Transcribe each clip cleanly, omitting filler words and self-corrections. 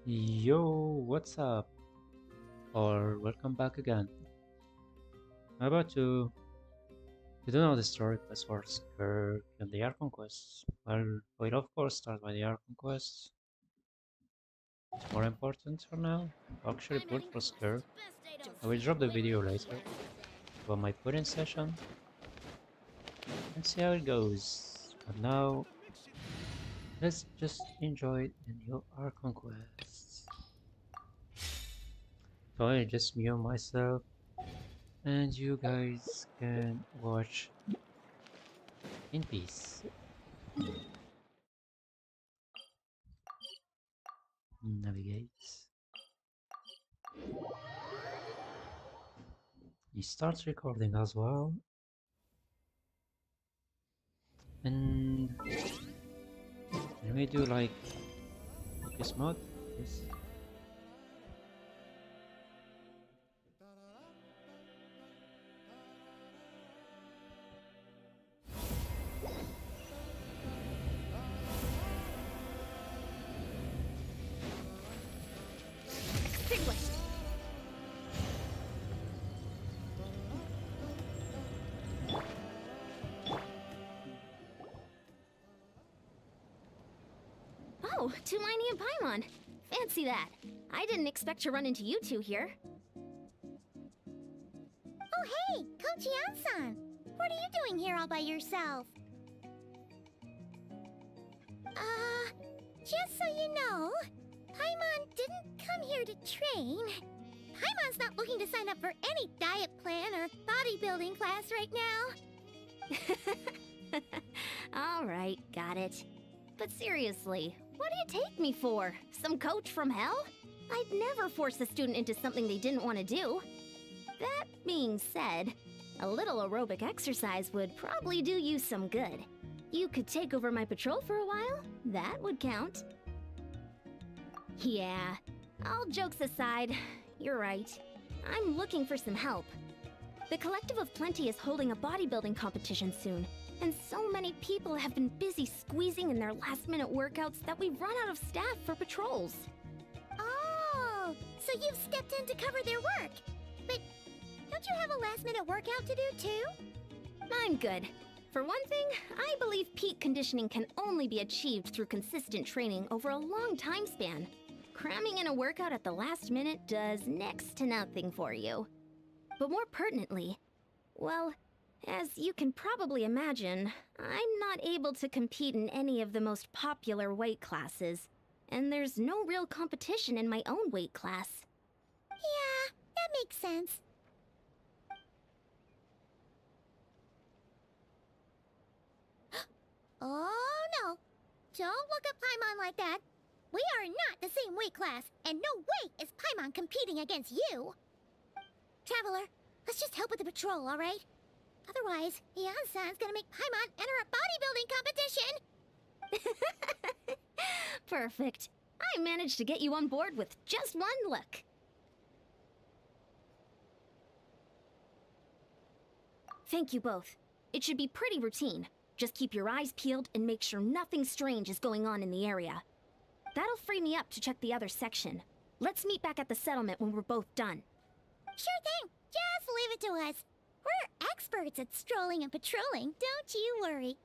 Yo, what's up? Or welcome back again. I'm about to do now the story quest for Skirk and the Archon Quest. Well, we'll of course start by the Archon Quest. It's more important for now. Actually pulled for Skirk. I will drop the video later about my put-in session and see how it goes. But now, let's just enjoy the new Archon Quest. So I just mute myself and you guys can watch in peace. Navigate. He starts recording as well. And can we do like focus mode? Yes. Extinguished. Oh, Tulani and Paimon. Fancy that. I didn't expect to run into you two here. Oh hey, Coach Yan-san! What are you doing here all by yourself? Just so you know, Paimon didn't come here to train. Paimon's not looking to sign up for any diet plan or bodybuilding class right now. Alright, got it. But seriously, what do you take me for? Some coach from hell? I'd never force a student into something they didn't want to do. That being said, a little aerobic exercise would probably do you some good. You could take over my patrol for a while. That would count. Yeah, all jokes aside, you're right. I'm looking for some help. The Collective of Plenty is holding a bodybuilding competition soon, and so many people have been busy squeezing in their last-minute workouts that we've run out of staff for patrols. Oh, so you've stepped in to cover their work. But don't you have a last-minute workout to do too? I'm good. For one thing, I believe peak conditioning can only be achieved through consistent training over a long time span. Cramming in a workout at the last minute does next to nothing for you. But more pertinently, well, as you can probably imagine, I'm not able to compete in any of the most popular weight classes, and there's no real competition in my own weight class. Yeah, that makes sense. Oh no! Don't look at Paimon like that. We are not the same weight class, and no way is Paimon competing against you. Traveler, let's just help with the patrol, all right? Otherwise, Yan-san's gonna make Paimon enter a bodybuilding competition. Perfect. I managed to get you on board with just one look. Thank you both. It should be pretty routine. Just keep your eyes peeled and make sure nothing strange is going on in the area. That'll free me up to check the other section. Let's meet back at the settlement when we're both done. Sure thing. Just leave it to us. We're experts at strolling and patrolling, don't you worry.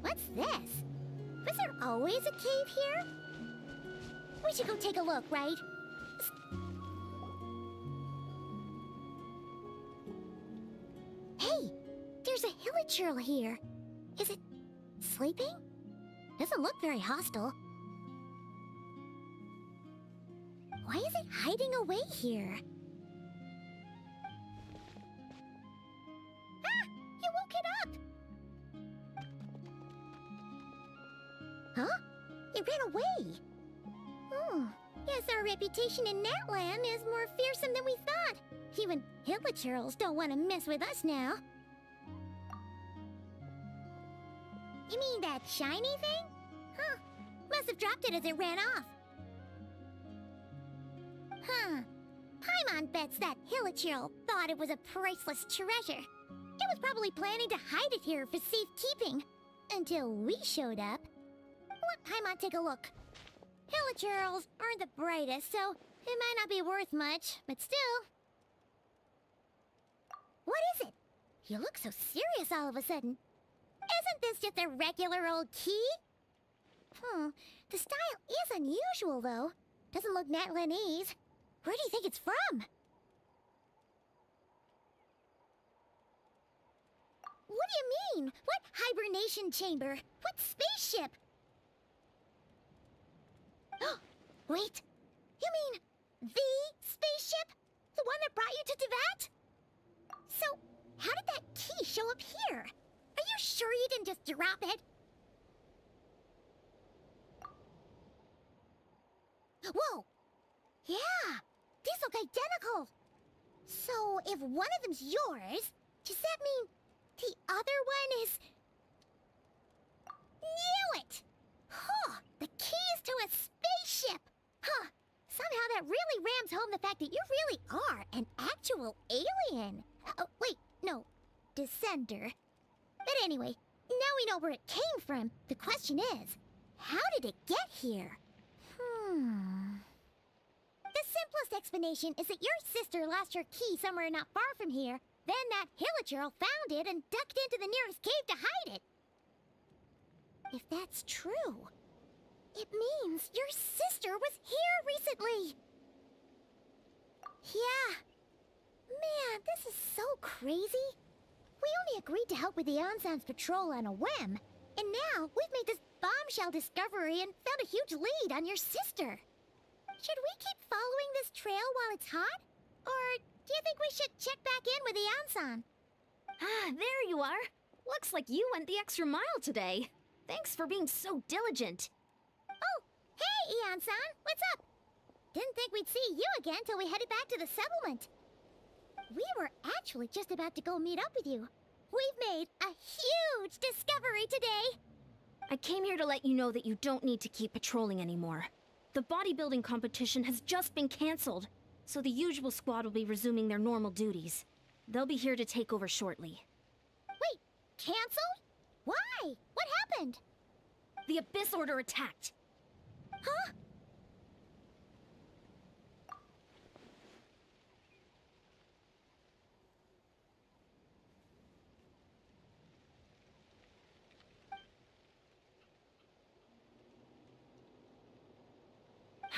What's this? Was there always a cave here? We should go take a look, right? Hey, there's a hilichurl here. Is it sleeping? Doesn't look very hostile. hiding away here? Ah! You woke it up! Huh? It ran away! Oh, guess our reputation in Natland is more fearsome than we thought. Even hilichurls don't want to mess with us now. You mean that shiny thing? Huh. Must have dropped it as it ran off. Huh. Paimon bets that hilichurl thought it was a priceless treasure. It was probably planning to hide it here for safekeeping. Until we showed up. Let Paimon take a look. Hilichurls aren't the brightest, so it might not be worth much, but still. What is it? You look so serious all of a sudden. Isn't this just a regular old key? The style is unusual, though. Doesn't look Natlanese. Where do you think it's from? What do you mean? What hibernation chamber? What spaceship? Wait, you mean the spaceship? The one that brought you to Teyvat? So, how did that key show up here? Are you sure you didn't just drop it? Whoa! Yeah! These look identical! So, if one of them's yours, does that mean the other one is... Knew it! Huh! The keys to a spaceship! Huh! Somehow that really rams home the fact that you really are an actual alien! Oh, wait, no. Descender. But anyway, now we know where it came from. The question is, how did it get here? The simplest explanation is that your sister lost her key somewhere not far from here. Then that hilichurl found it and ducked into the nearest cave to hide it. If that's true, it means your sister was here recently. Yeah. Man, this is so crazy. We only agreed to help with the Ansan's patrol on a whim. And now we've made this bombshell discovery and found a huge lead on your sister. Should we keep following this trail while it's hot? Or do you think we should check back in with the Ansan? Ah, there you are. Looks like you went the extra mile today. Thanks for being so diligent. Oh, hey, Ian-san, what's up? Didn't think we'd see you again till we headed back to the settlement. We were actually just about to go meet up with you. We've made a huge discovery today. I came here to let you know that you don't need to keep patrolling anymore. The bodybuilding competition has just been cancelled, so the usual squad will be resuming their normal duties. They'll be here to take over shortly. Wait, canceled? Why? What happened? The Abyss Order attacked. Huh?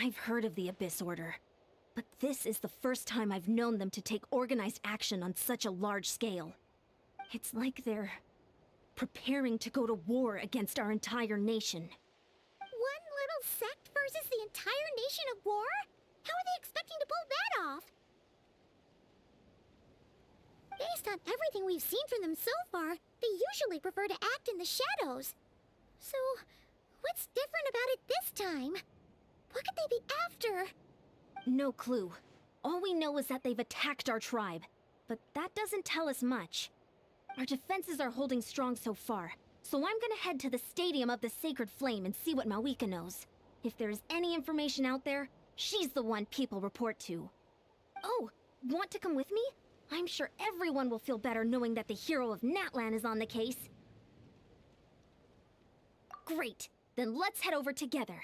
I've heard of the Abyss Order, but this is the first time I've known them to take organized action on such a large scale. It's like they're preparing to go to war against our entire nation. One little sect versus the entire nation of war? How are they expecting to pull that off? Based on everything we've seen from them so far, they usually prefer to act in the shadows. So, what's different about it this time? What could they be after? No clue. All we know is that they've attacked our tribe, but that doesn't tell us much. Our defenses are holding strong so far, so I'm gonna head to the Stadium of the Sacred Flame and see what Mawika knows. If there's any information out there, she's the one people report to. Oh, want to come with me? I'm sure everyone will feel better knowing that the hero of Natlan is on the case. Great, then let's head over together.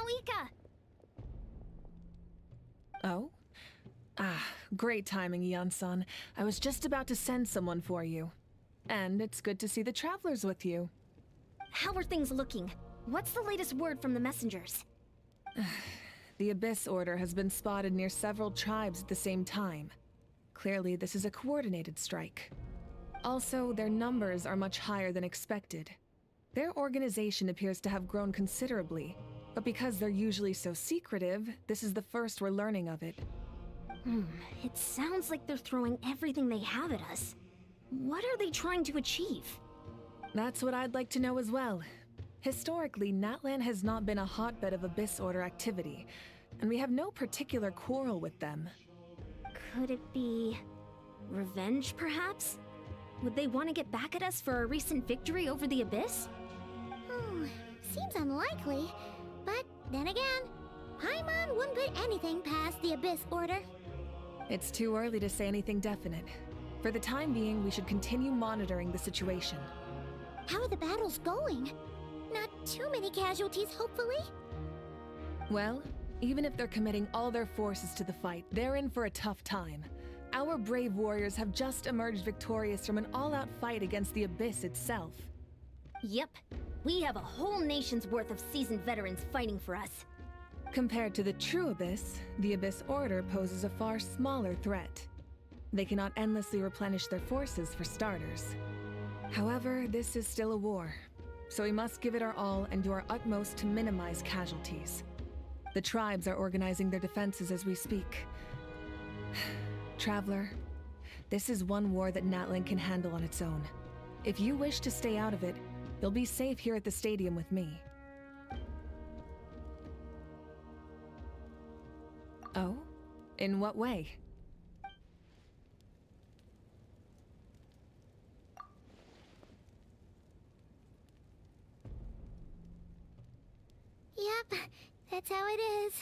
Malika! Oh? Ah, great timing, Eon-san. I was just about to send someone for you. And it's good to see the travelers with you. How are things looking? What's the latest word from the messengers? The Abyss Order has been spotted near several tribes at the same time. Clearly, this is a coordinated strike. Also, their numbers are much higher than expected. Their organization appears to have grown considerably, but because they're usually so secretive, this is the first we're learning of it. It sounds like they're throwing everything they have at us. What are they trying to achieve? That's what I'd like to know as well. Historically, Natlan has not been a hotbed of Abyss Order activity, and we have no particular quarrel with them. Could it be revenge, perhaps? Would they want to get back at us for our recent victory over the Abyss? Seems unlikely. But then again, Paimon wouldn't put anything past the Abyss Order. It's too early to say anything definite. For the time being, we should continue monitoring the situation. How are the battles going? Not too many casualties, hopefully? Well, even if they're committing all their forces to the fight, they're in for a tough time. Our brave warriors have just emerged victorious from an all-out fight against the Abyss itself. Yep. We have a whole nation's worth of seasoned veterans fighting for us. Compared to the true Abyss, the Abyss Order poses a far smaller threat. They cannot endlessly replenish their forces for starters. However, this is still a war, so we must give it our all and do our utmost to minimize casualties. The tribes are organizing their defenses as we speak. Traveler, this is one war that Natlan can handle on its own. If you wish to stay out of it, you'll be safe here at the stadium with me. Oh? In what way? Yep, that's how it is.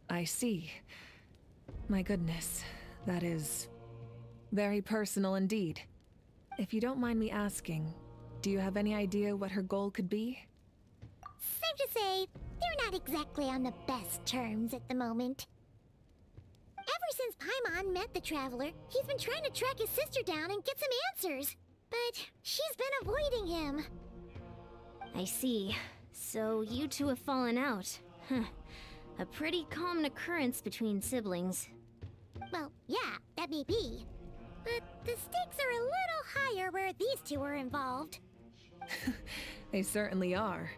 I see. My goodness, that is very personal indeed. If you don't mind me asking, do you have any idea what her goal could be? Safe to say, they're not exactly on the best terms at the moment. Ever since Paimon met the Traveler, he's been trying to track his sister down and get some answers. But she's been avoiding him. I see. So you two have fallen out. Huh. A pretty common occurrence between siblings. Well, yeah, that may be. But the stakes are a little higher where these two are involved. They certainly are.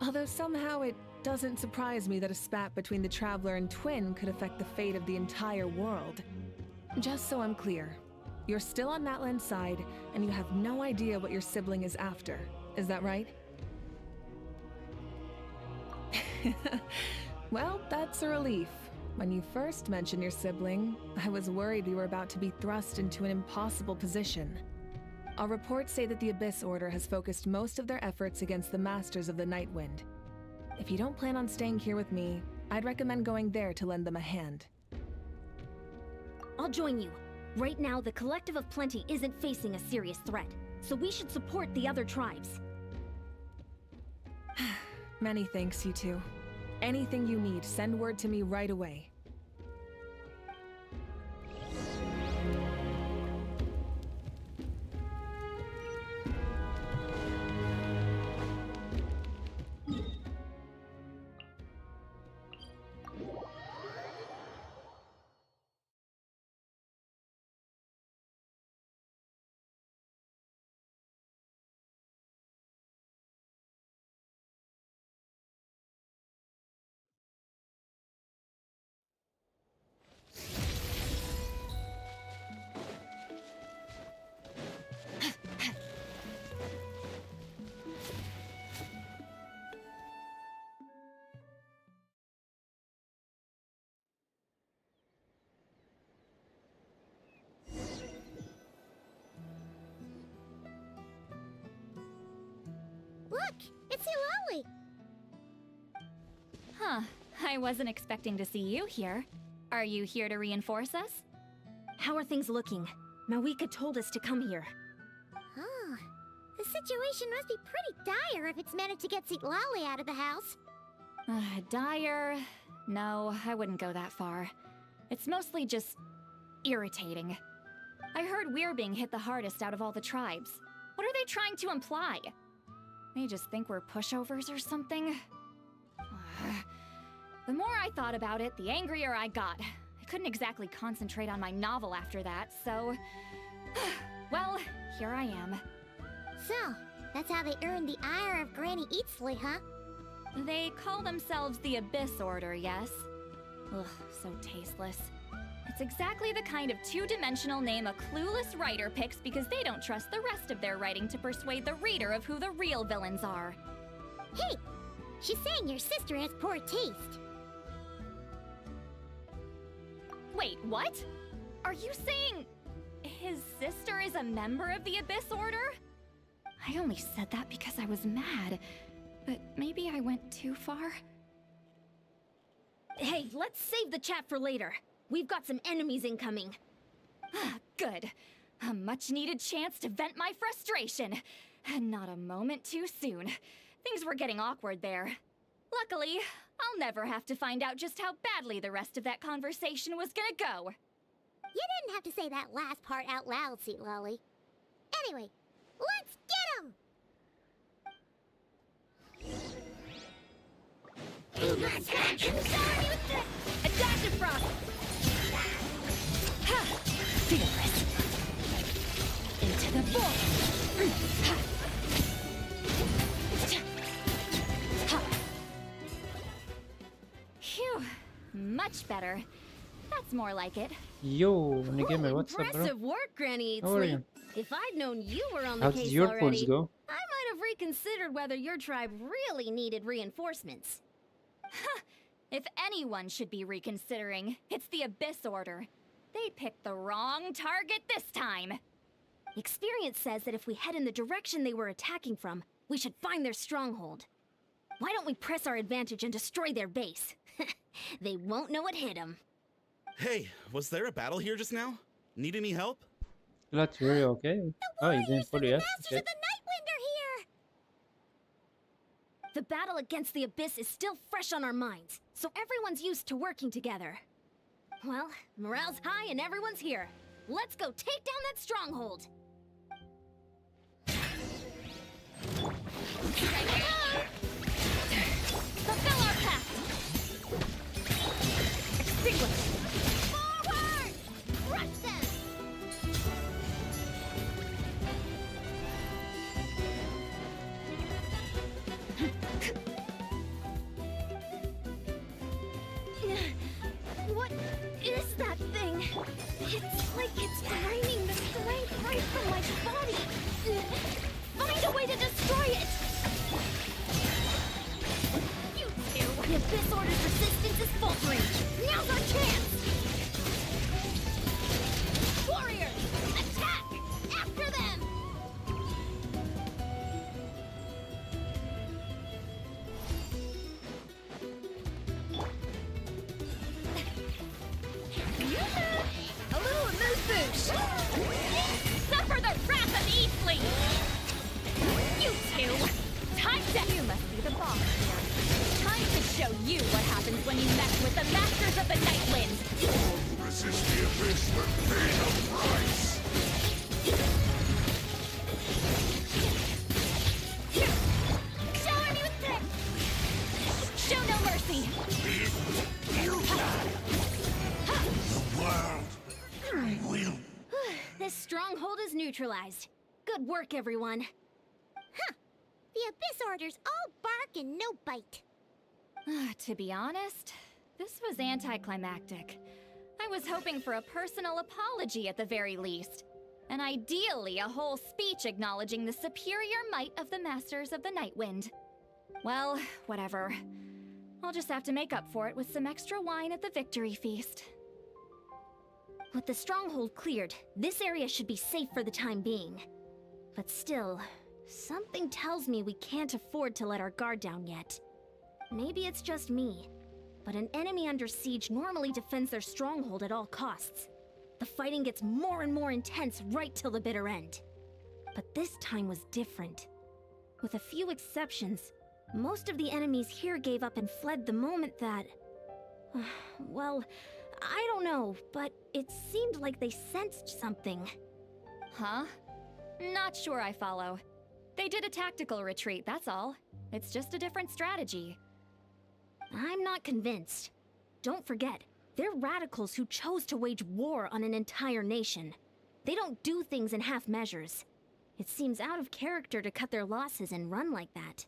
Although somehow it doesn't surprise me that a spat between the Traveler and Twin could affect the fate of the entire world. Just so I'm clear, you're still on Natlan's side, and you have no idea what your sibling is after. Is that right? Well, that's a relief. When you first mentioned your sibling, I was worried we were about to be thrust into an impossible position. Our reports say that the Abyss Order has focused most of their efforts against the Masters of the Nightwind. If you don't plan on staying here with me, I'd recommend going there to lend them a hand. I'll join you. Right now, the Collective of Plenty isn't facing a serious threat, so we should support the other tribes. Many thanks, you two. Anything you need, send word to me right away. Look, it's Eulalie! Huh. I wasn't expecting to see you here. Are you here to reinforce us? How are things looking? Malika told us to come here. Oh, the situation must be pretty dire if it's managed to get Seat Lolly out of the house. Dire? No, I wouldn't go that far. It's mostly just irritating. I heard we're being hit the hardest out of all the tribes. What are they trying to imply? They just think we're pushovers or something? The more I thought about it, the angrier I got. I couldn't exactly concentrate on my novel after that, so... well, here I am. So, that's how they earned the ire of Granny Eatsley, huh? They call themselves the Abyss Order, yes? Ugh, so tasteless. It's exactly the kind of two-dimensional name a clueless writer picks because they don't trust the rest of their writing to persuade the reader of who the real villains are. Hey! She's saying your sister has poor taste. Wait, what? Are you saying his sister is a member of the Abyss Order? I only said that because I was mad, but maybe I went too far. Hey, let's save the chat for later. We've got some enemies incoming. Good. A much-needed chance to vent my frustration. And not a moment too soon. Things were getting awkward there. Luckily, I'll never have to find out just how badly the rest of that conversation was gonna go. You didn't have to say that last part out loud, Seat Lolly. Anyway, let's get him! A dash of frost! Ha! Feel this! Into the void! Ha! Phew! Much better. That's more like it. Yo, Gamer, what's up, bro? Impressive work, Granny How are Eatsley. you? If I'd known you were on the How case did your already, pulse go? I might have reconsidered whether your tribe really needed reinforcements. If anyone should be reconsidering, it's the Abyss Order. They picked the wrong target this time. Experience says that if we head in the direction they were attacking from, we should find their stronghold. Why don't we press our advantage and destroy their base? They won't know what hit them. Hey, was there a battle here just now? Need any help? Glad to hear you okay. Oh, you didn't fully The yes? Masters Okay. of the Nightwind are here! The battle against the Abyss is still fresh on our minds, so everyone's used to working together. Well, morale's high and everyone's here. Let's go take down that stronghold! Fulfill our pact! Extinguish! Forward! Crush them! What is that thing? It's like it's draining the strength right from my body. Find a way to destroy it! You two! The Abyss Order's resistance is faltering. Now's our chance! Warriors, attack! After them! A little amuse-bouche! Suffer the wrath of Eastleigh! You two! Time to... You must be the boss here. Time to show you what happens when you mess with the Masters of the Nightwind! Resist the abyss with paying a price. Shower me with this! Show no mercy! The world will. This stronghold is neutralized. Good work, everyone. The Abyss Order's all bark and no bite. To be honest, this was anticlimactic. I was hoping for a personal apology at the very least. And ideally a whole speech acknowledging the superior might of the Masters of the Nightwind. Well, whatever. I'll just have to make up for it with some extra wine at the victory feast. With the stronghold cleared, this area should be safe for the time being. But still, something tells me we can't afford to let our guard down yet. Maybe it's just me, but an enemy under siege normally defends their stronghold at all costs. The fighting gets more and more intense right till the bitter end. But this time was different. With a few exceptions, most of the enemies here gave up and fled the moment that... well, I don't know, but it seemed like they sensed something. Huh? Not sure I follow. They did a tactical retreat, that's all. It's just a different strategy. I'm not convinced. Don't forget, they're radicals who chose to wage war on an entire nation. They don't do things in half measures. It seems out of character to cut their losses and run like that.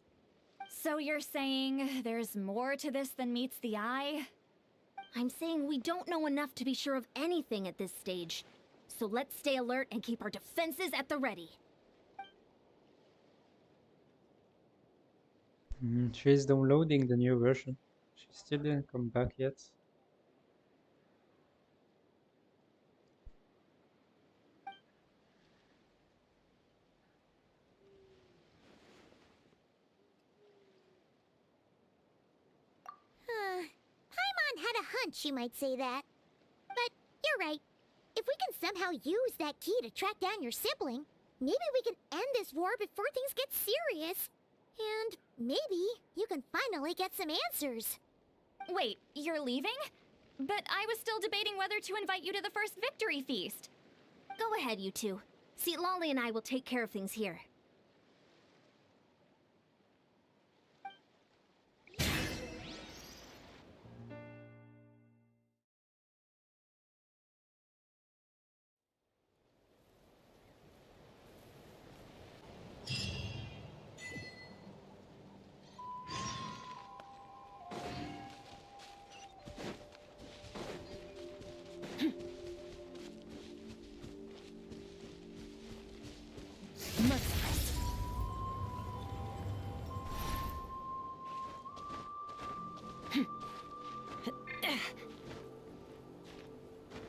So you're saying there's more to this than meets the eye? I'm saying we don't know enough to be sure of anything at this stage. So let's stay alert and keep our defenses at the ready. She's downloading the new version. She still didn't come back yet. Paimon had a hunch you might say that. But you're right. If we can somehow use that key to track down your sibling, maybe we can end this war before things get serious. And maybe you can finally get some answers. Wait, you're leaving? But I was still debating whether to invite you to the first victory feast. Go ahead, you two. See, Lolly and I will take care of things here.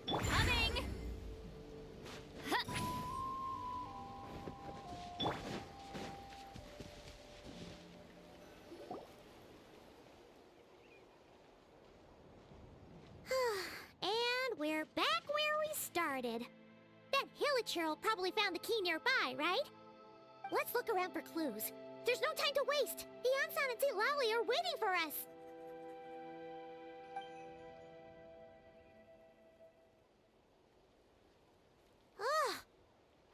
Coming! And we're back where we started. That Hilichurl probably found the key nearby, right? Let's look around for clues. There's no time to waste. The Ansan and Lally are waiting for us. Ugh.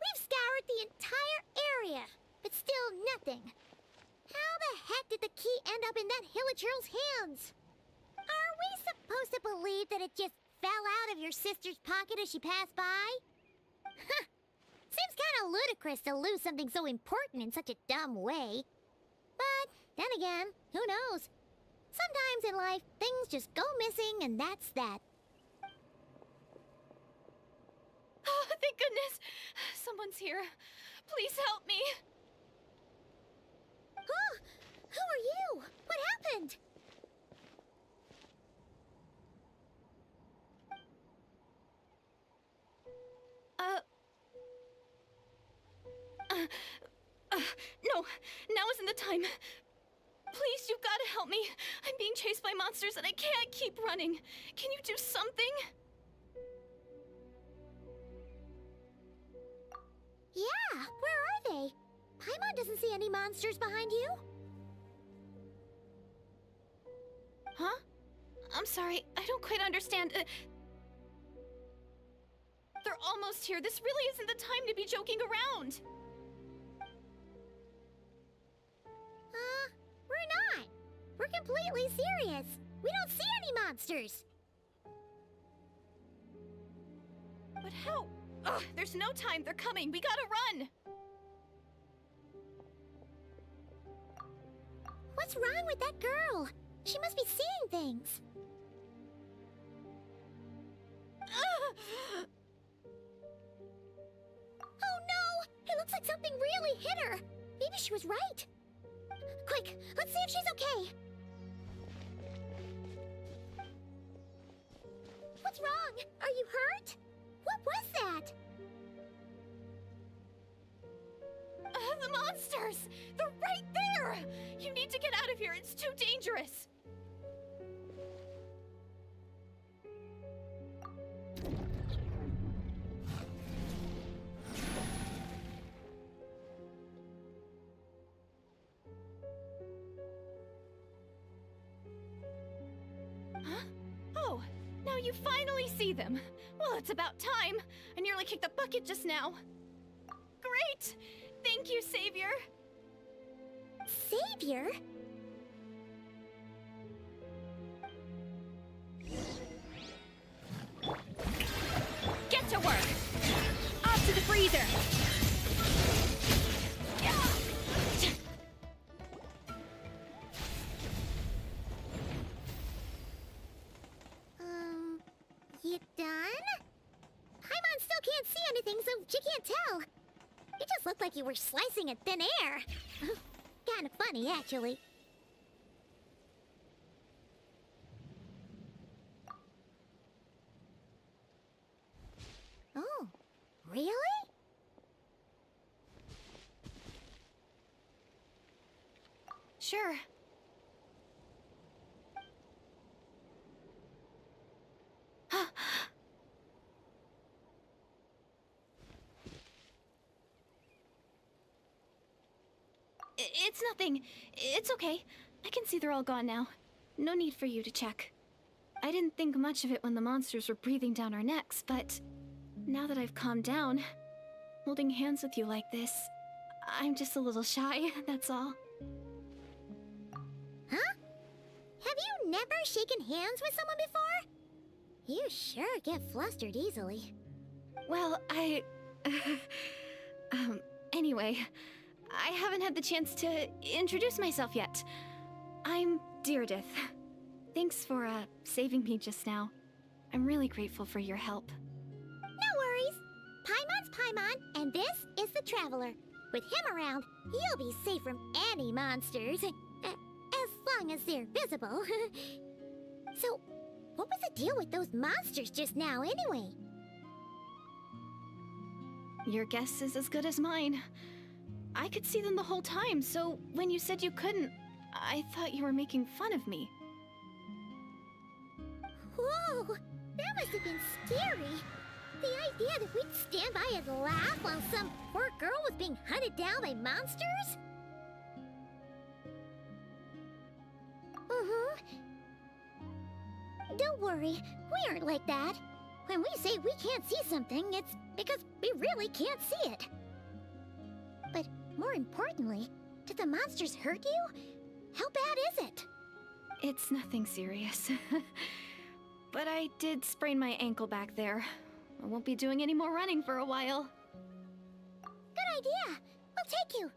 We've scoured the entire area, but still nothing. How the heck did the key end up in that Hilichurl's hands? Are we supposed to believe that it just fell out of your sister's pocket as she passed by? Huh. Seems kind of ludicrous to lose something so important in such a dumb way. But then again, who knows? Sometimes in life, things just go missing and that's that. Oh, thank goodness! Someone's here. Please help me! Huh? Who are you? What happened? No, now isn't the time. Please, you've got to help me. I'm being chased by monsters and I can't keep running. Can you do something? Yeah, where are they? Paimon doesn't see any monsters behind you. Huh? I'm sorry, I don't quite understand. They're almost here. This really isn't the time to be joking around. We're not. We're completely serious. We don't see any monsters. But how? Ugh, there's no time. They're coming. We gotta run. What's wrong with that girl? She must be seeing things. Oh no! It looks like something really hit her. Maybe she was right. Quick, let's see if she's okay. What's wrong? Are you hurt? What was that? The monsters! They're right there! You need to get out of here. It's too dangerous. finally see them. Well, it's about time. I nearly kicked the bucket just now. Great! Thank you, Savior. Savior? Get to work! Off to the freezer! You done? Paimon still can't see anything, so she can't tell. You just looked like you were slicing in thin air. Kinda funny, actually. Oh, really? Sure. It's nothing. It's okay. I can see they're all gone now. No need for you to check. I didn't think much of it when the monsters were breathing down our necks, but now that I've calmed down, holding hands with you like this, I'm just a little shy, that's all. Huh? Have you never shaken hands with someone before? You sure get flustered easily. Well, anyway, I haven't had the chance to introduce myself yet. I'm Deirdith. Thanks for, saving me just now. I'm really grateful for your help. No worries. Paimon's Paimon, and this is the Traveler. With him around, you'll be safe from any monsters. As long as they're visible. So, what was the deal with those monsters just now, anyway? Your guess is as good as mine. I could see them the whole time, so when you said you couldn't, I thought you were making fun of me. Whoa! That must have been scary. The idea that we'd stand by and laugh while some poor girl was being hunted down by monsters? Don't worry, we aren't like that. When we say we can't see something, it's because we really can't see it. But more importantly, did the monsters hurt you? How bad is it? It's nothing serious. But I did sprain my ankle back there. I won't be doing any more running for a while. Good idea. We'll take you.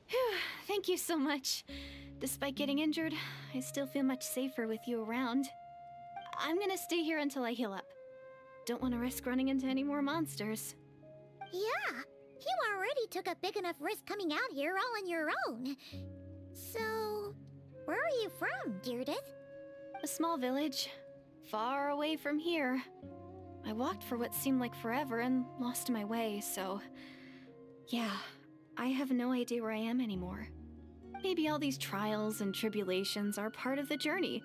Phew, thank you so much. Despite getting injured, I still feel much safer with you around. I'm gonna stay here until I heal up. Don't want to risk running into any more monsters. Yeah, you already took a big enough risk coming out here all on your own. So, where are you from, Deirdith? A small village, far away from here. I walked for what seemed like forever and lost my way, so... yeah, I have no idea where I am anymore. Maybe all these trials and tribulations are part of the journey.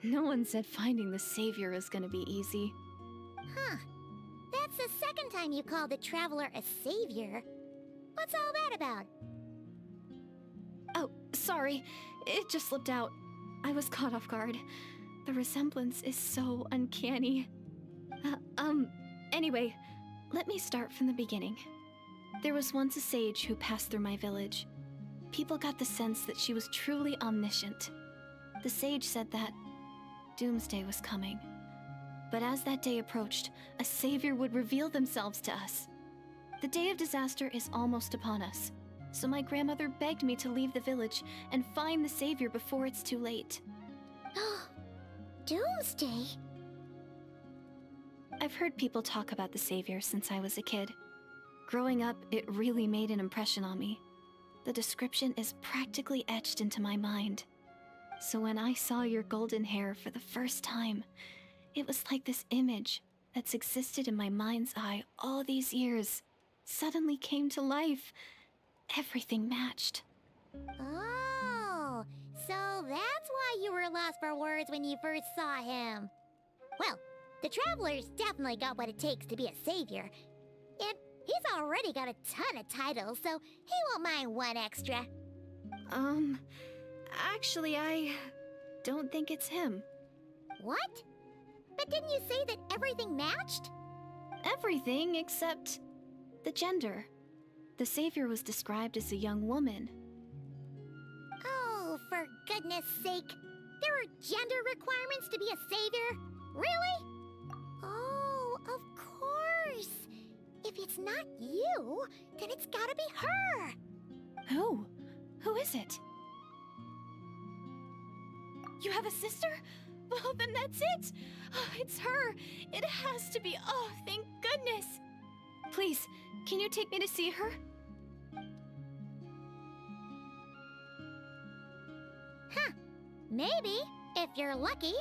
No one said finding the Savior is gonna be easy. Huh. That's the second time you called the Traveler a savior. What's all that about? Oh, sorry. It just slipped out. I was caught off guard. The resemblance is so uncanny. Anyway, let me start from the beginning. There was once a sage who passed through my village. People got the sense that she was truly omniscient. The sage said that doomsday was coming. But as that day approached, a savior would reveal themselves to us. The day of disaster is almost upon us, so my grandmother begged me to leave the village and find the savior before it's too late. Doomsday? I've heard people talk about the savior since I was a kid. Growing up, it really made an impression on me. The description is practically etched into my mind. So when I saw your golden hair for the first time, it was like this image that's existed in my mind's eye all these years suddenly came to life. Everything matched. Oh, so that's why you were lost for words when you first saw him. Well, the Traveler's definitely got what it takes to be a savior. And he's already got a ton of titles, so he won't mind one extra. Actually, I don't think it's him. What? But didn't you say that everything matched? Everything except the gender. The savior was described as a young woman. Oh, for goodness sake. There are gender requirements to be a savior? Really? Oh, of course. If it's not you, then it's gotta be her. Who? Who is it? You have a sister? Well, then that's it! Oh, it's her! It has to be! Oh, thank goodness! Please, can you take me to see her? Huh. Maybe, if you're lucky.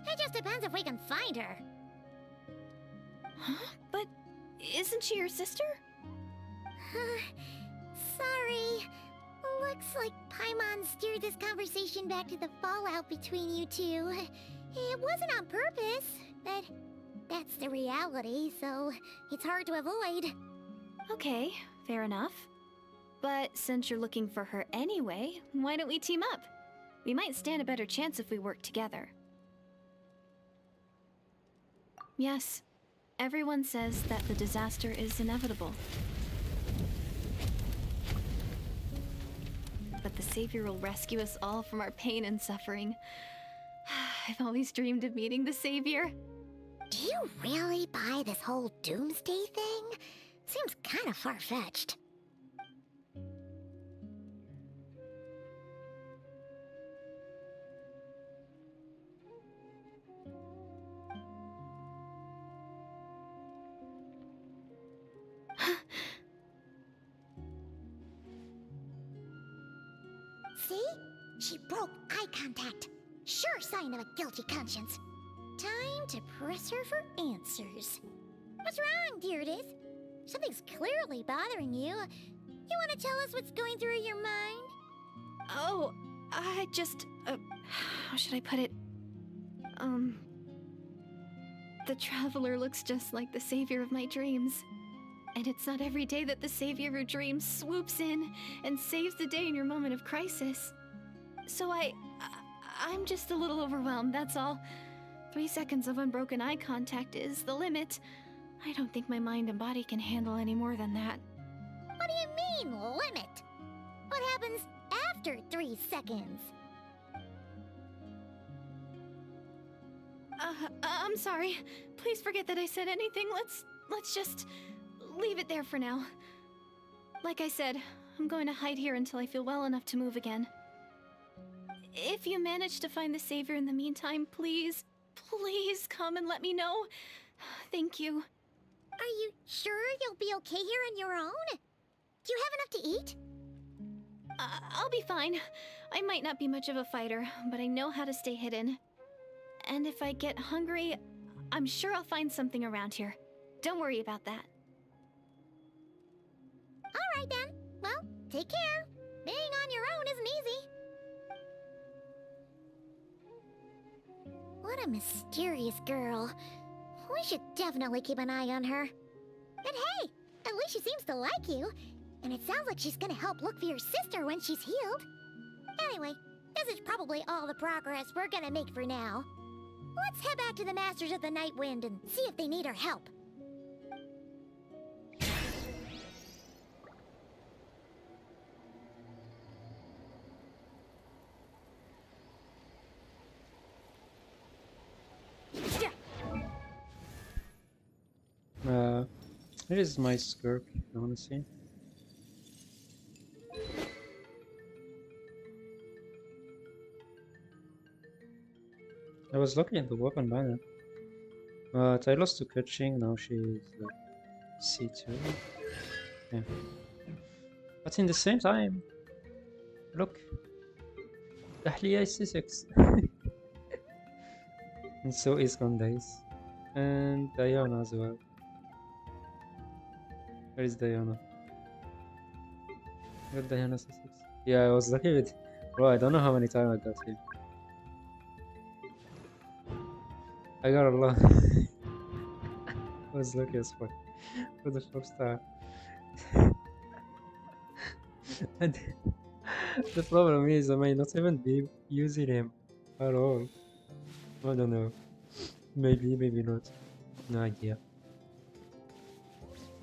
It just depends if we can find her. Huh? But isn't she your sister? Sorry. Looks like Paimon steered this conversation back to the fallout between you two. It wasn't on purpose, but that's the reality, so it's hard to avoid. Okay, fair enough. But since you're looking for her anyway, why don't we team up? We might stand a better chance if we work together. Yes, everyone says that the disaster is inevitable. But the Savior will rescue us all from our pain and suffering. I've always dreamed of meeting the Savior. Do you really buy this whole doomsday thing? Seems kind of far-fetched. See? She broke eye contact. Sure sign of a guilty conscience. Time to press her for answers. What's wrong, Deirdis? Something's clearly bothering you. You want to tell us what's going through your mind? Oh, I just, how should I put it? The Traveler looks just like the savior of my dreams. And it's not every day that the savior of your dreams swoops in and saves the day in your moment of crisis. So I'm just a little overwhelmed, that's all. 3 seconds of unbroken eye contact is the limit. I don't think my mind and body can handle any more than that. What do you mean, limit? What happens after 3 seconds? I'm sorry. Please forget that I said anything. Let's just leave it there for now. Like I said, I'm going to hide here until I feel well enough to move again. If you manage to find the Savior in the meantime, please come and let me know. Thank you. Are you sure you'll be okay here on your own? Do you have enough to eat? I'll be fine. I might not be much of a fighter, but I know how to stay hidden. And if I get hungry, I'm sure I'll find something around here. Don't worry about that. All right then. Well, take care. Being on your own isn't easy. What a mysterious girl. We should definitely keep an eye on her. But hey, at least she seems to like you. And it sounds like she's gonna help look for your sister when she's healed. Anyway, this is probably all the progress we're gonna make for now. Let's head back to the Masters of the Night Wind and see if they need our help. Here is my Skirk, if you wanna see. I was looking at the weapon banner, but I lost to Kuching, now she's like C2. Yeah. But in the same time, look, Dahlia is C6. And so is Gondais. And Diana as well. Where is Diana? I got Diana C6. Yeah, I was lucky with. Bro, I don't know how many times I got him. I got a lot. I was lucky as fuck for the first time. and The problem is I may not even be using him at all. I don't know. Maybe, maybe not. No idea.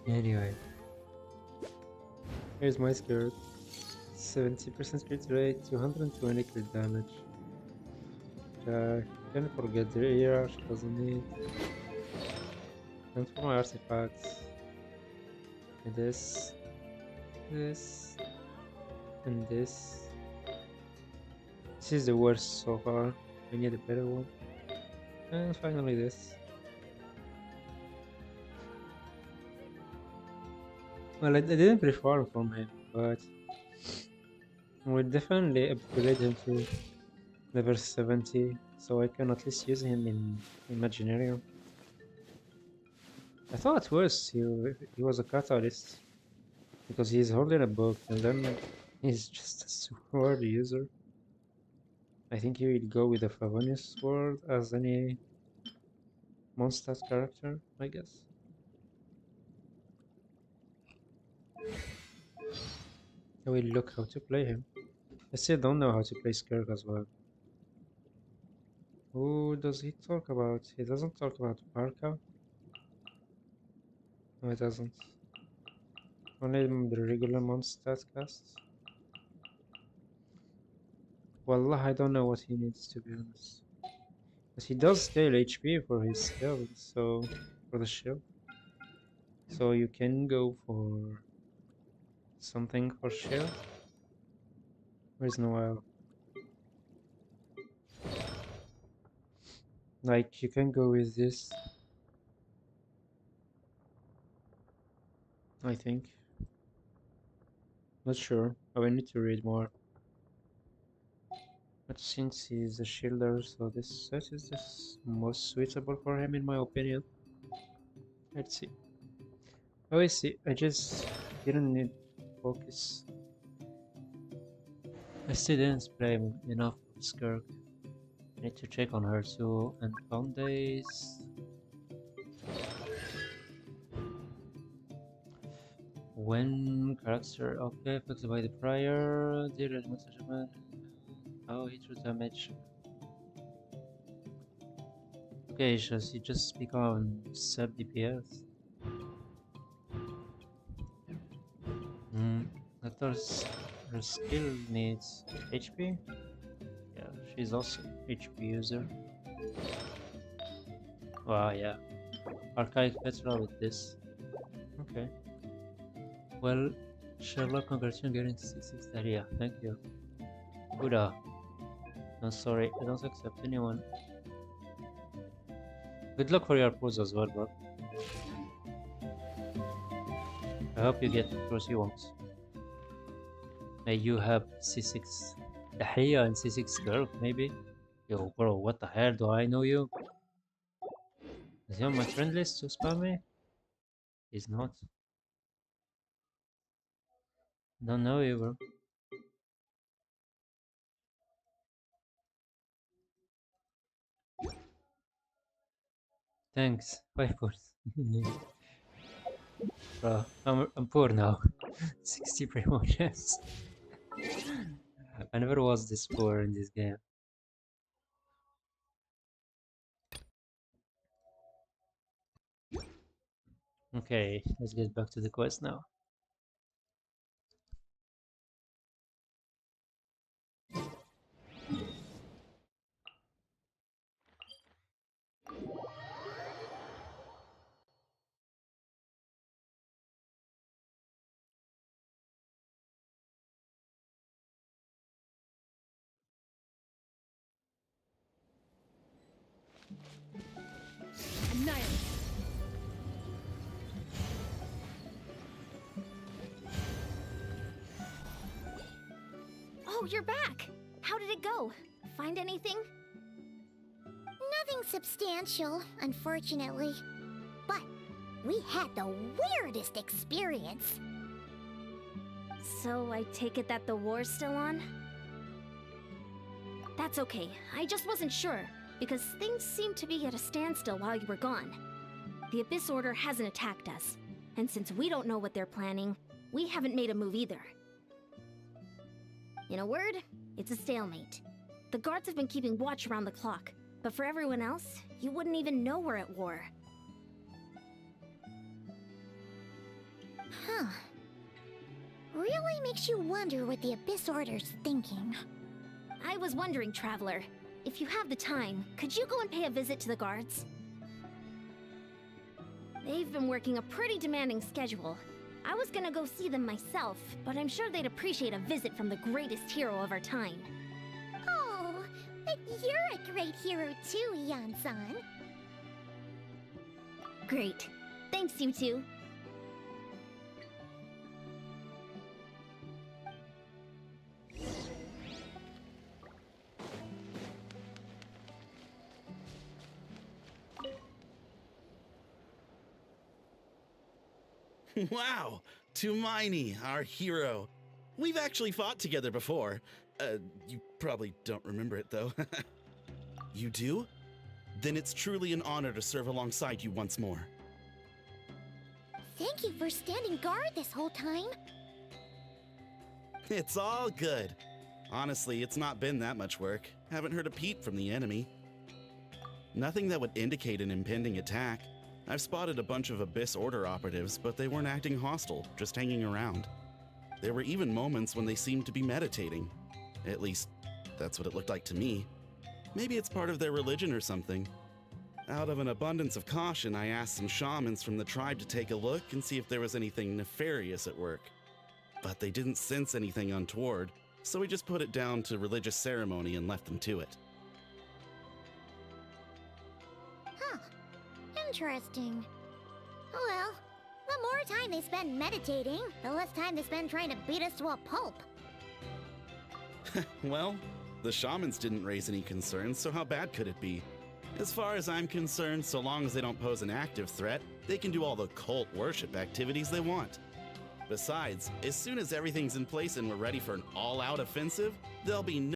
Anyway, here's my skirt. 70% crit rate, 220 crit damage. Can forget the ear, she doesn't need. And for my artifacts, this, and this. This is the worst so far. I need a better one. And finally this. Well, I didn't pre-farm from him, but we'll definitely upgrade him to level 70, so I can at least use him in Imaginarium. I thought at first he was a catalyst, because he's holding a book, and then he's just a sword user. I think he will go with a Favonius sword as any Mondstadt character, I guess. I will look how to play him. I still don't know how to play Skirk as well. Who does he talk about? He doesn't talk about Barca. No, he doesn't. Only the regular Mondstadt casts. Wallah, I don't know what he needs, to be honest. But he does scale HP for his shield, so for the shield. So you can go for something for shield. Where's Noel? Like you can go with this. I think. Not sure. I will need to read more. But since he's a shielder, so this set is the most suitable for him in my opinion. Let's see. Oh, I see. I just didn't need focus. I still didn't play enough with Skirk. I need to check on her too. And pound days. When character okay affected by the prior deal management. Oh, hit through damage. Okay, so she just speak on sub DPS. Doctor's her skill needs HP. Yeah, she's also HP user. Wow, yeah. Archaic Petra with this. Okay. Well, Sherlock, congratulations on getting 66 Daria. Thank you. Buddha. No, sorry, I don't accept anyone. Good luck for your pose as well, bro. I hope you get the course you want. May you have C6 Dahlia and C6 Skirk, maybe? Yo, bro, what the hell? Do I know you? Is he on my friend list to spam me? He's not. Don't know you, bro. Thanks. 5 points. Bro, I'm poor now. 60 promotions. I never was this poor in this game. Okay, let's get back to the quest now. Annihilate. Oh, you're back! How did it go? Find anything? Nothing substantial, unfortunately. But we had the weirdest experience. So I take it that the war's still on? That's okay. I just wasn't sure, because things seemed to be at a standstill while you were gone. The Abyss Order hasn't attacked us, and since we don't know what they're planning, we haven't made a move either. In a word, it's a stalemate. The guards have been keeping watch around the clock, but for everyone else, you wouldn't even know we're at war. Huh. Really makes you wonder what the Abyss Order's thinking. I was wondering, Traveler, if you have the time, could you go and pay a visit to the guards? They've been working a pretty demanding schedule. I was gonna go see them myself, but I'm sure they'd appreciate a visit from the greatest hero of our time. Oh, but you're a great hero too, Yan-san. Great. Thanks, you two. Wow, Tumaini, our hero. We've actually fought together before. You probably don't remember it, though. You do? Then it's truly an honor to serve alongside you once more. Thank you for standing guard this whole time. It's all good. Honestly, it's not been that much work. Haven't heard a peep from the enemy. Nothing that would indicate an impending attack. I've spotted a bunch of Abyss Order operatives, but they weren't acting hostile, just hanging around. There were even moments when they seemed to be meditating. At least, that's what it looked like to me. Maybe it's part of their religion or something. Out of an abundance of caution, I asked some shamans from the tribe to take a look and see if there was anything nefarious at work. But they didn't sense anything untoward, so we just put it down to religious ceremony and left them to it. Huh. Interesting. Oh well, the more time they spend meditating, the less time they spend trying to beat us to a pulp. Well, the shamans didn't raise any concerns, so how bad could it be? As far as I'm concerned, so long as they don't pose an active threat, they can do all the cult worship activities they want. Besides, as soon as everything's in place and we're ready for an all-out offensive, there'll be no